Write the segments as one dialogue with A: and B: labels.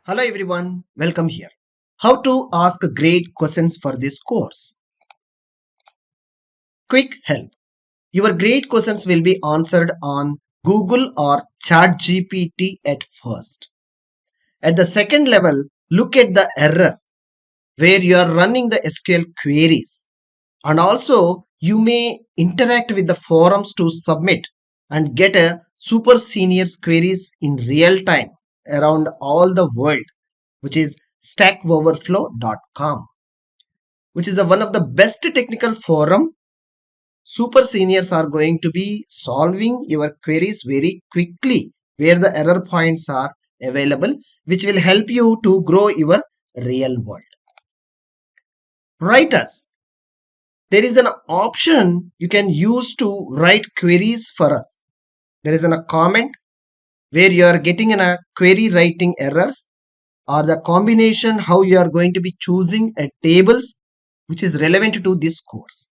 A: Hello everyone, welcome here. How to ask great questions for this course. Quick help. Your great questions will be answered on Google or ChatGPT at first. At the second level, look at the error where you are running the SQL queries. And also, you may interact with the forums to submit and get a super seniors queries in real time around all the world, which is stackoverflow.com, which is one of the best technical forum. Super seniors are going to be solving your queries very quickly where the error points are available, which will help you to grow your real world. Write us. There is an option you can use to write queries for us. There is a comment where you are getting in a query writing errors or the combination how you are going to be choosing a tables which is relevant to this course.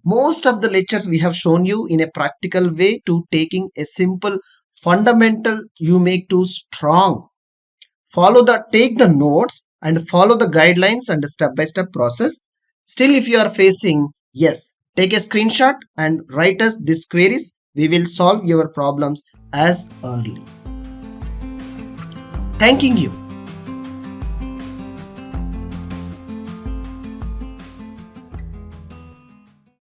A: Most of the lectures we have shown you in a practical way to taking a simple fundamental you make to strong. Take the notes and follow the guidelines and step by step process. Still if you are facing, yes, take a screenshot and write us these queries. We will solve your problems as early. Thanking you.